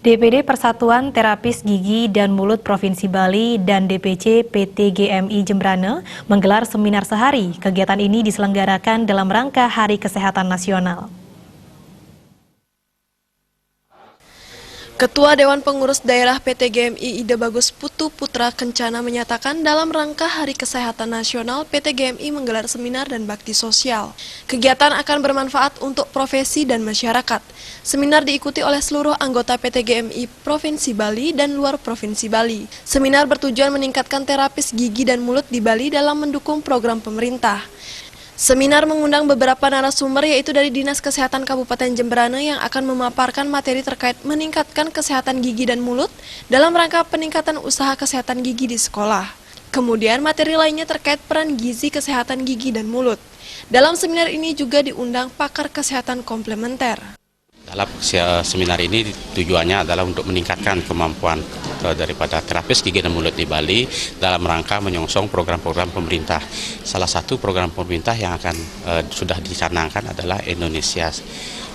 DPD Persatuan Terapis Gigi dan Mulut Provinsi Bali dan DPC PT GMI Jembrana menggelar seminar sehari. Kegiatan ini diselenggarakan dalam rangka Hari Kesehatan Nasional. Ketua Dewan Pengurus Daerah PT GMI Ida Bagus Putu Putra Kencana menyatakan dalam rangka Hari Kesehatan Nasional PT GMI menggelar seminar dan bakti sosial. Kegiatan akan bermanfaat untuk profesi dan masyarakat. Seminar diikuti oleh seluruh anggota PT GMI Provinsi Bali dan luar Provinsi Bali. Seminar bertujuan meningkatkan terapis gigi dan mulut di Bali dalam mendukung program pemerintah. Seminar mengundang beberapa narasumber yaitu dari Dinas Kesehatan Kabupaten Jembrana yang akan memaparkan materi terkait meningkatkan kesehatan gigi dan mulut dalam rangka peningkatan usaha kesehatan gigi di sekolah. Kemudian materi lainnya terkait peran gizi kesehatan gigi dan mulut. Dalam seminar ini juga diundang pakar kesehatan komplementer. Dalam seminar ini tujuannya adalah untuk meningkatkan kemampuan daripada terapis gigi dan mulut di Bali dalam rangka menyongsong program-program pemerintah. Salah satu program pemerintah yang akan sudah dicanangkan adalah Indonesia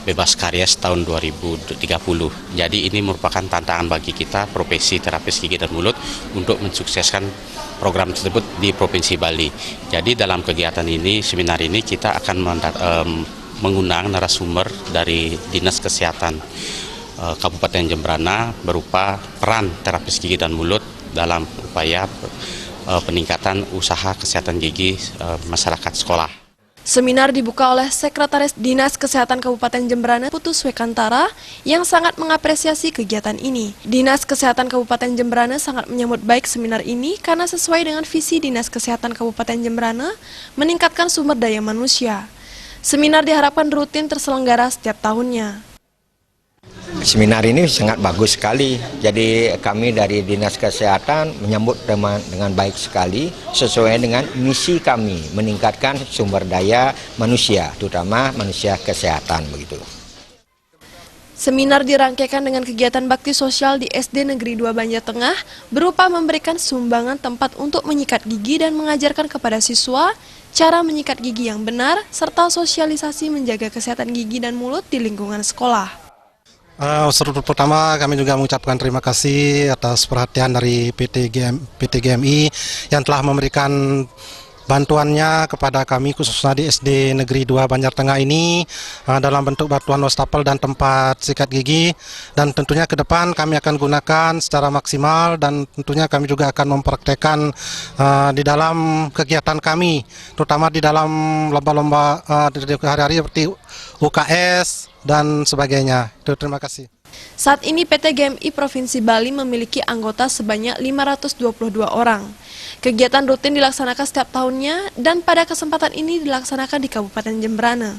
Bebas Karies tahun 2030. Jadi ini merupakan tantangan bagi kita profesi terapis gigi dan mulut untuk mensukseskan program tersebut di Provinsi Bali. Jadi dalam kegiatan ini, seminar ini kita akan mengundang narasumber dari Dinas Kesehatan Kabupaten Jembrana berupa peran terapis gigi dan mulut dalam upaya peningkatan usaha kesehatan gigi masyarakat sekolah. Seminar dibuka oleh Sekretaris Dinas Kesehatan Kabupaten Jembrana Putu Swekantara yang sangat mengapresiasi kegiatan ini. Dinas Kesehatan Kabupaten Jembrana sangat menyambut baik seminar ini karena sesuai dengan visi Dinas Kesehatan Kabupaten Jembrana meningkatkan sumber daya manusia. Seminar diharapkan rutin terselenggara setiap tahunnya. Seminar ini sangat bagus sekali, jadi kami dari Dinas Kesehatan menyambut dengan baik sekali sesuai dengan misi kami meningkatkan sumber daya manusia, terutama manusia kesehatan begitu. Seminar dirangkaikan dengan kegiatan bakti sosial di SD Negeri 2 Banjartengah berupa memberikan sumbangan tempat untuk menyikat gigi dan mengajarkan kepada siswa cara menyikat gigi yang benar serta sosialisasi menjaga kesehatan gigi dan mulut di lingkungan sekolah. Pertama kami juga mengucapkan terima kasih atas perhatian dari PT GMI yang telah memberikan bantuannya kepada kami khususnya di SD Negeri 2 Banjartengah ini dalam bentuk bantuan wastafel dan tempat sikat gigi, dan tentunya ke depan kami akan gunakan secara maksimal dan tentunya kami juga akan mempraktekkan di dalam kegiatan kami, terutama di dalam lomba-lomba hari-hari seperti UKS dan sebagainya. Terima kasih. Saat ini PT GMI Provinsi Bali memiliki anggota sebanyak 522 orang. Kegiatan rutin dilaksanakan setiap tahunnya dan pada kesempatan ini dilaksanakan di Kabupaten Jembrana.